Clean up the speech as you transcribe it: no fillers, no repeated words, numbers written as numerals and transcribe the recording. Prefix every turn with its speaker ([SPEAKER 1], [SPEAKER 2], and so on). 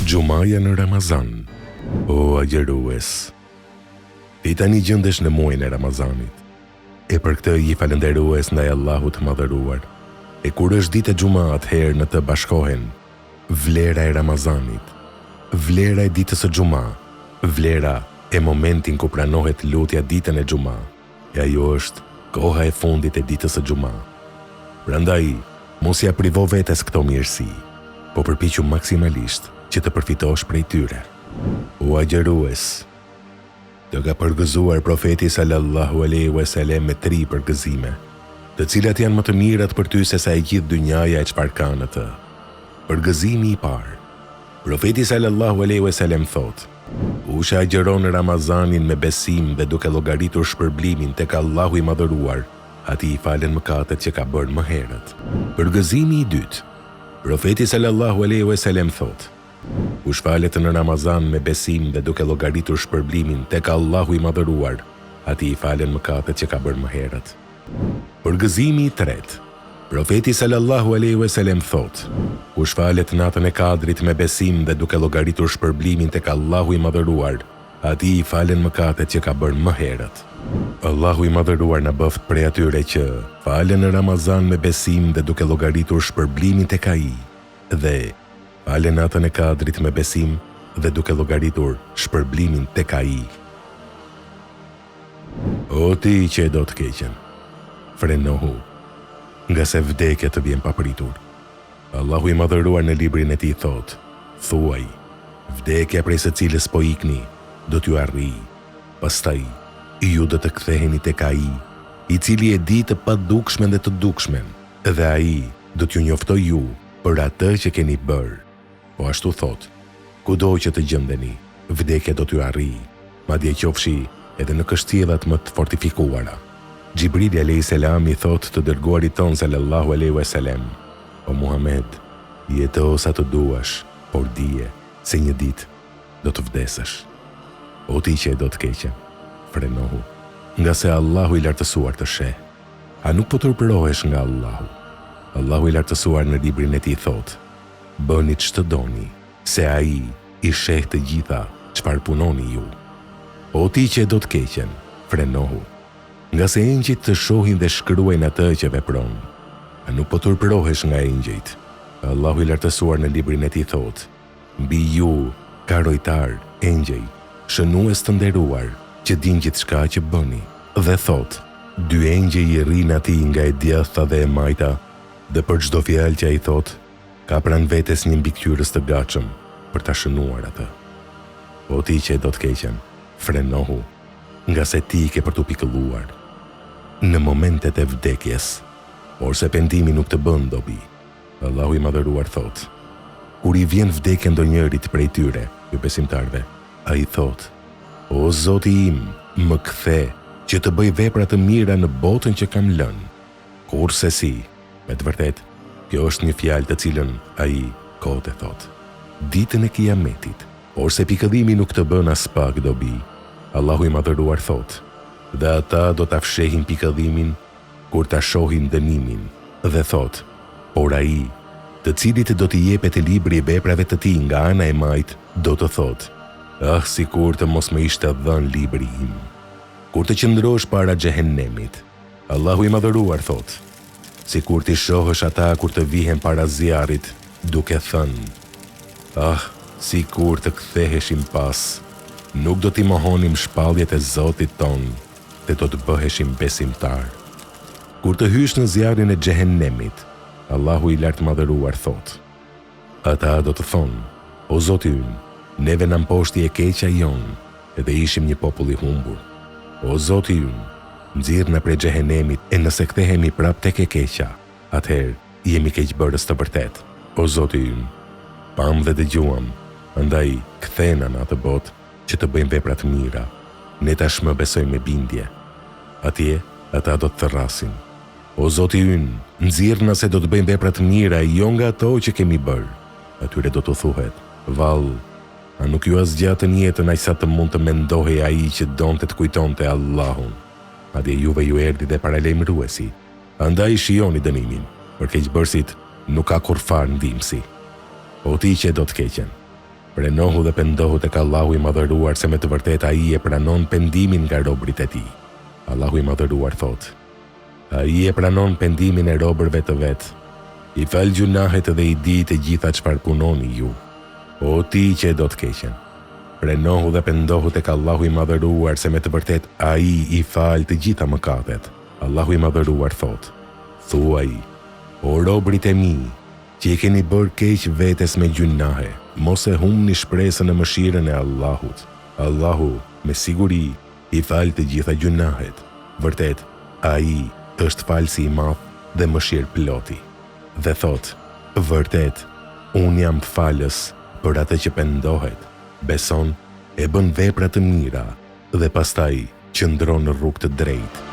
[SPEAKER 1] Gjumaja në Ramazan. O agjerues, ti tani gjendesh në muajin e Ramazanit, e për këtë i falenderues ndaj Allahut të madhëruar. E kur është ditë e Gjumat, herë në të bashkohen vlera e Ramazanit, vlera e ditës së Gjuma, vlera e momentin ku pranohet lutja ditën e Gjuma, e ajo është koha e fundit e ditës së Gjuma. Prandaj, mos ja privo vetes këto mirësi, po përpiqu maksimalisht që të përfitosh prej tyre. O agjerues, të ka përgëzuar profeti sallallahu alaihi wasallam me 3 përgëzime, të cilat janë më të mirat për ty se sa e gjithë dynjaja e çfarë ka në të. Përgëzimi i parë. Profeti sallallahu alaihi wasallam thotë: "Kush agjeron në Ramazanin me besim dhe duke llogaritur shpërblimin tek Allahu i madhëruar, ati i falen mëkatet që ka bërë më herët." Përgëzimi i dytë. Profeti sallallahu alaihi wasallam thotë: "Kush falet në Ramazan me besim dhe duke llogaritur shpërblimin tek Allahu i madhëruar, ati i falen mëkatet që ka bërë më herët." Përgëzimi i tretë. Profeti sallallahu alaihi wasallam thotë: "Kush falet natën e Kadrit me besim dhe duke llogaritur shpërblimin tek Allahu i madhëruar, ati i falen mëkatet që ka bërë më herët." Allahu i madhëruar na bëft prej atyre që falen në Ramazan me besim dhe duke llogaritur shpërblimin tek ai, dhe falen natën e Kadrit me besim dhe duke llogaritur shpërblimin tek ai. O ti që e do të keqen, frenohu, nga se vdekja të vjen papritur. Allahu i madhëruar në librin e tij thotë: "Thuaj, vdekja prej së cilës po ikni, do t'ju arrijë. Pastaj ju do të ktheheni tek ai, i cili e di të padukshmen dhe të dukshmen, dhe ai do t'ju njoftoj ju për atë që keni bërë." Po ashtu thot: "Kudo që të gjendeni, vdekja do t'ju arrijë, madje qofshi edhe në kështjellat më të fortifikuara." Gjibrili alayhis salam i thot të dërguarit ton sallallahu alaihi wasallam: "O Muhammed, jeto sa të duash, por dije se një ditë do të vdesësh." O ti që e do të keqen, frenohu, nga se Allahu i lartësuar të sheh. A nuk po turpërohesh nga Allahu? Allahu i lartësuar në librin e tij thot: "Bëni ç'të doni, se ai i sheh të gjitha çfarë punoni ju." O ti që e do të keqen, frenohu, nga se engjëjt të shohin dhe shkruajnë atë që vepron. A nuk po turpërohesh nga engjëjt? Allahu i lartësuar në librin e tij thot: "Mbi ju ka rojtar, engjëj, shënues të nderuar, që din gjithçka që bëni." Dhe thot: "Dy engjëj i rrin atij nga e djathta dhe e majta, dhe për çdo fjalë që ai thot, ka pranë vetes një mbikëqyrës të gatshëm për ta shënuar atë." O ti që e do të keqen, frenohu, nga se ti ke për t'u pikëlluar në momentet e vdekjes, por se pendimi nuk të bën dobi. Allahu i madhëruar thot: "Kur i vjen vdekja ndonjërit prej tyre, ju besimtarve, ai thot: O Zoti im, më kthe që të bëj vepra të mira në botën që kam lënë." Kurse si, me të vërtet, kjo është një fjalë të cilën ai kote thot. Ditën e Kiametit, por se pikëllimi nuk të bën as pak dobi, Allahu i madhëruar thot: "Dhe ata do ta fshehin pikëllimin kur ta shohin dënimin." Dhe thot: "Por ai, të cilit do t'i jepet libri i veprave të tij nga ana e majt, do të thot: Ah, sikur të mos më ishte dhënë libri im." Kur të qëndrosh para xhehenemit, Allahu i madhëruar thot: "Sikur t'i shohësh ata kur të vihen para zjarrit, duke thënë: Ah, sikur të ktheheshim pas, nuk do t'i mohonim shpalljet e Zotit ton, dhe do të bëheshim besimtar." Kur të hysh në zjarrin e xhehenemit, Allahu i lartë madhëruar thot: "Ata do të thonë: O Zoti ynë, neve na mposhti e keqja jonë, edhe ishim një popull i humbur. O Zoti ynë, nxirrna prej xhehenemit, e nëse kthehemi prap tek e keqja, atëherë jemi keqbërës të vërtet. O Zoti ynë, pam dhe dëgjuam, andaj kthena në atë botë që të bëjmë vepra të mira. Ne tashmë besojmë me bindje. Atje ata do të therrasin. O Zoti ynë, nxirrna se do të bëjmë vepra të mira, jo nga ato që kemi bërë." Atyre do të thuhet: "Vallë, a nuk ju zgjatën jetën aq sa të mund të mendohej ai që donte të kujtonte Allahun? Madje juve ju erdhi dhe paralajmëruesi, andaj shijoni dënimin, për keqbërësit nuk ka kur farë ndihmësi." O ti që do të keqen, Prenohu dhe pendohu tek Allahu i Madhëruar se me të vërtet ai e pranon pendimin nga robërit e tij. Allahu i Madhëruar thot: ai e pranon pendimin e robërve të vet. I fal gjunahet dhe i di të gjitha çfarë punoni ju. O ti që e do të keqen, prenohu dhe pendohu tek Allahu i Madhëruar se me të vërtet ai i fal të gjitha mëkatet. Allahu i Madhëruar thot: thuaj, o robërit e mi, që i keni bërë keq vetes me gjunahe, mos e humni shpresën në mëshirën e Allahut. Allahu, me siguri, i fal të gjitha gjunahet. Vërtet, ai është falësi i madh dhe mëshirë ploti. Dhe thot: vërtet, unë jam falës për atë që pendohet, beson, e bën vepra të mira dhe pastaj qëndron në rrugë të drejtë.